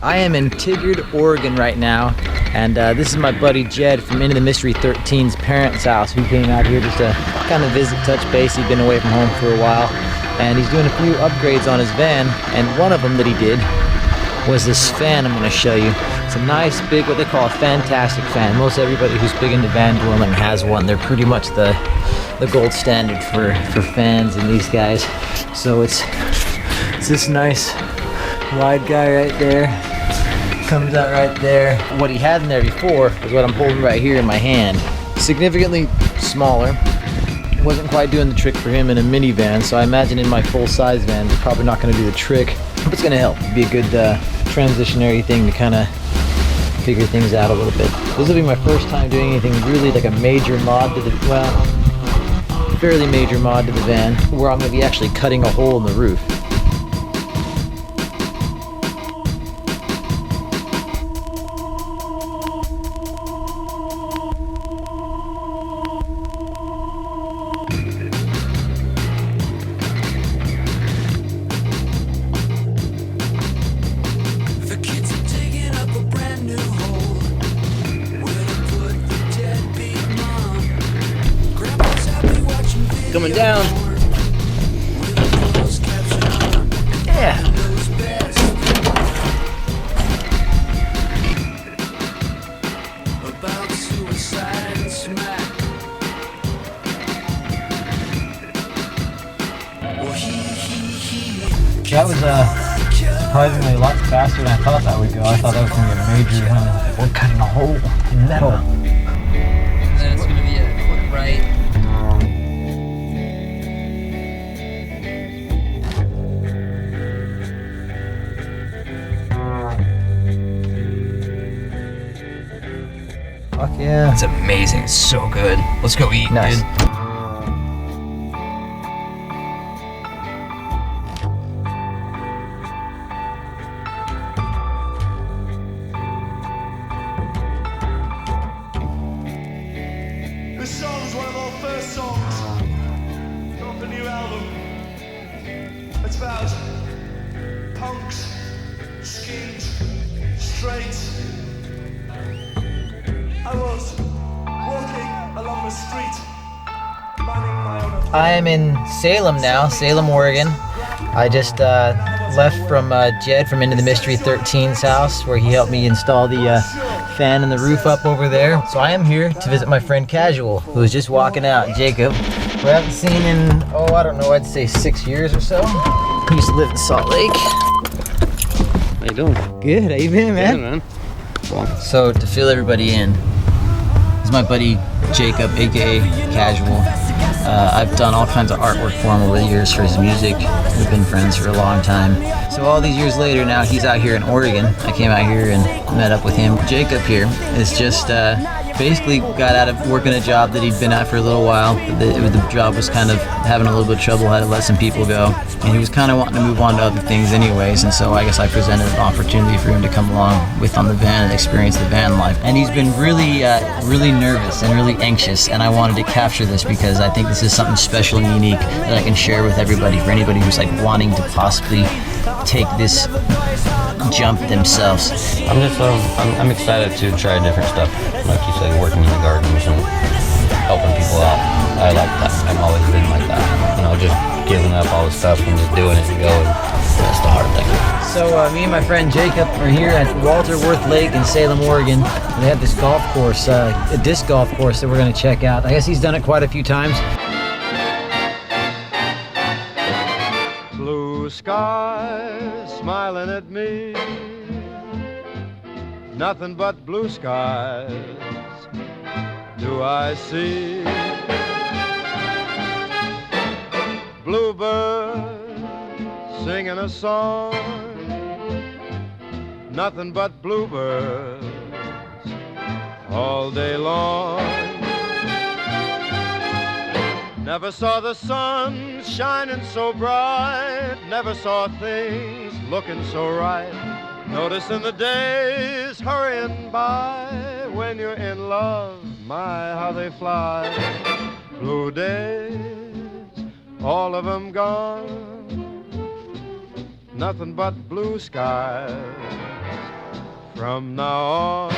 I am in Tigard, Oregon right now, and this is my buddy Jed from Into the Mystery 13's parents' house, who came out here just to kind of visit, touch base. He'd been away from home for a while, and he's doing a few upgrades on his van, and one of them that he did was this fan I'm going to show you. It's a nice, big, what they call a fantastic fan. Most everybody who's big into van dwelling has one. They're pretty much the gold standard for fans and these guys. So it's this nice wide guy right there. Comes out right there. What he had in there before is what I'm holding right here in my hand. Significantly smaller. Wasn't quite doing the trick for him in a minivan, so I imagine in my full-size van it's probably not going to do the trick, but it's going to help. It'd be a good transitionary thing to kind of figure things out a little bit. This will be my first time doing anything really like a major mod to the, well, fairly major mod to the van, where I'm going to be actually cutting a hole in the roof. Coming down. Yeah. That was surprisingly a lot faster than I thought that would go. I thought that was going to be a major we're cutting a hole in metal. And then it's going to be a quick right. Fuck yeah. It's amazing. It's so good. Let's go eat, Nice. dude. This song is one of our first songs off the new album. It's about punks, skeins, straights. I was walking along the street, minding my own affairs. I am in Salem now, Salem, Oregon. I just left from Jed from Into the Mystery 13's house, where he helped me install the fan and the roof up over there. So I am here to visit my friend Casual, who was just walking out, Jacob, who I haven't seen in, I don't know, I'd say 6 years or so. He used to live in Salt Lake. How you doing? Good, how you been, man? Good, man. So to fill everybody in, this is my buddy Jacob, aka Casual. I've done all kinds of artwork for him over the years for his music. We've been friends for a long time. So all these years later, now he's out here in Oregon. I came out here and met up with him. Jacob here is just basically got out of working a job that he'd been at for a little while. The job was kind of having a little bit of trouble, had to let some people go. And he was kind of wanting to move on to other things anyways, and so I guess I presented an opportunity for him to come along with on the van and experience the van life. And he's been really nervous and really anxious, and I wanted to capture this because I think this is something special and unique that I can share with everybody, for anybody who's like wanting to possibly take this jump themselves. I'm just I'm excited to try different stuff. Like you said, working in the gardens and helping people out. I like that. I've always been like that. You know, just giving up all the stuff and just doing it and going. That's the hard thing. So me and my friend Jacob are here at Walter Worth Lake in Salem, Oregon. They have this golf course, a disc golf course that we're going to check out. I guess he's done it quite a few times. Blue skies smiling at me, nothing but blue skies do I see. Bluebird singing a song, nothing but bluebirds all day long. Never saw the sun shining so bright, never saw things looking so right. Noticing the days hurrying by, when you're in love, my, how they fly. Blue days, all of them gone, nothing but blue skies from now on.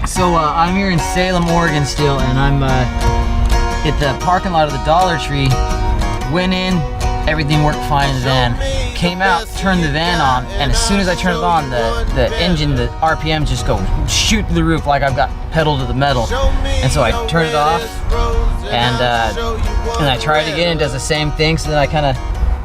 So I'm here in Salem, Oregon still, and I'm at the parking lot of the Dollar Tree. Went in, everything worked fine in the van. Came out, turned the van on, and as soon as I turned it on, the engine, the RPMs just go shoot through the roof like I've got pedal to the metal. And so I turned it off, and I tried again, it does the same thing, so then I kind of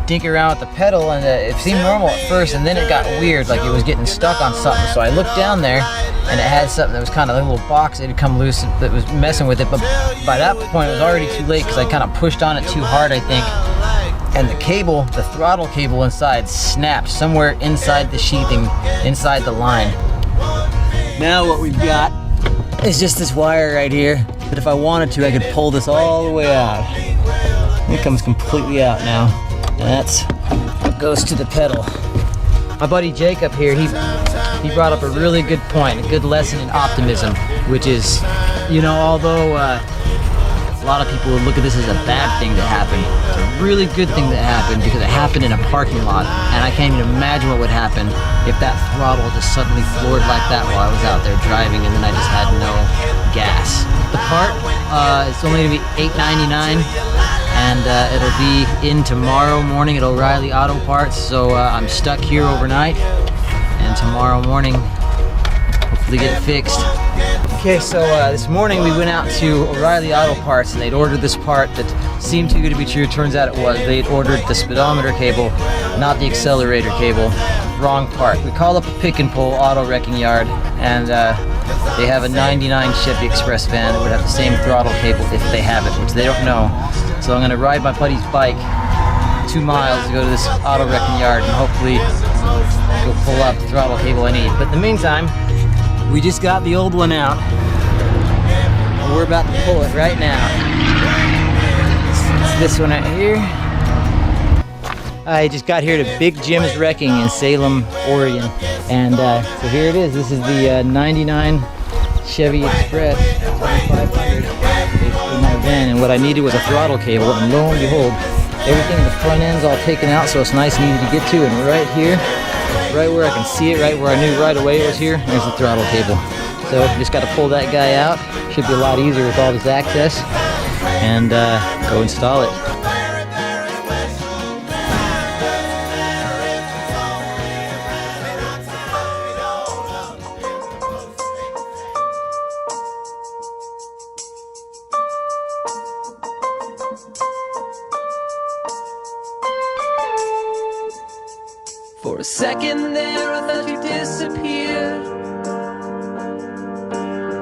dink around with the pedal, and it seemed normal at first, and then it got weird, like it was getting stuck on something. So I looked down there, and it had something that was kind of like a little box that had come loose that was messing with it. But by that point, it was already too late because I kind of pushed on it too hard, I think. And the cable, the throttle cable inside, snapped somewhere inside the sheathing, inside the line. Now what we've got is just this wire right here, that if I wanted to, I could pull this all the way out. It comes completely out now. And that's what goes to the pedal. My buddy Jacob here, he brought up a really good point, a good lesson in optimism, which is, you know, although a lot of people would look at this as a bad thing that happened, it's a really good thing that happened because it happened in a parking lot, and I can't even imagine what would happen if that throttle just suddenly floored like that while I was out there driving and then I just had no gas. The part, it's only gonna be $8.99. And it'll be in tomorrow morning at O'Reilly Auto Parts, so I'm stuck here overnight, and tomorrow morning, hopefully get it fixed. Okay, so this morning we went out to O'Reilly Auto Parts, and they'd ordered this part that seemed too good to be true. Turns out it was. They'd ordered the speedometer cable, not the accelerator cable. Wrong part. We called up a pick and pull auto wrecking yard, and they have a 99 Chevy Express van that would have the same throttle cable if they have it, which they don't know. So I'm gonna ride my buddy's bike 2 miles to go to this auto wrecking yard and hopefully go pull out the throttle cable I need. But in the meantime, we just got the old one out, and we're about to pull it right now. It's this one right here. I just got here to Big Jim's Wrecking in Salem, Oregon, and so here it is. This is the 99 Chevy Express 2500 in my van, and what I needed was a throttle cable, and lo and behold, everything in the front end's all taken out, so it's nice and easy to get to, and right here, right where I can see it, right where I knew right away it was here, there's the throttle cable. So just got to pull that guy out. Should be a lot easier with all this access, and go install it. For a second there I thought you disappeared.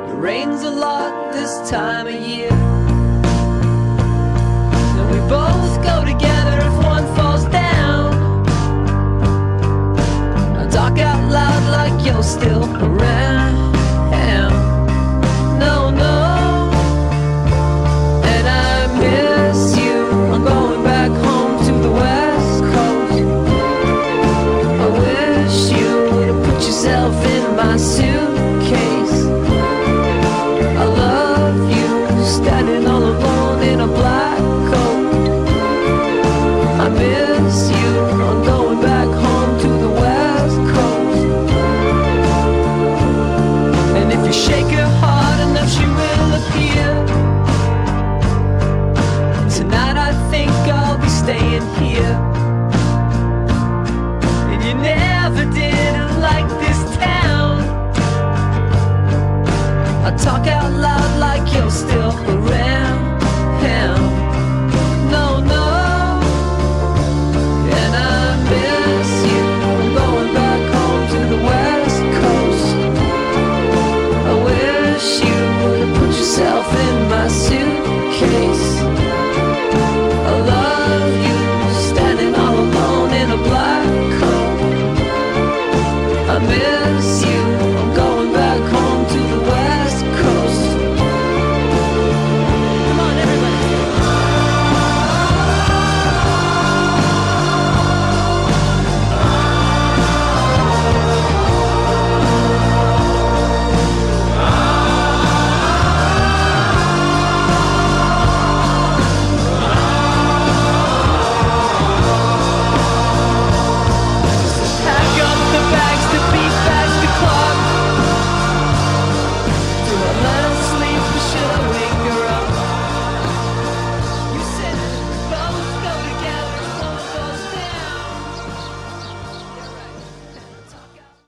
It rains a lot this time of year, and we both go together if one falls down. I talk out loud like you're still around.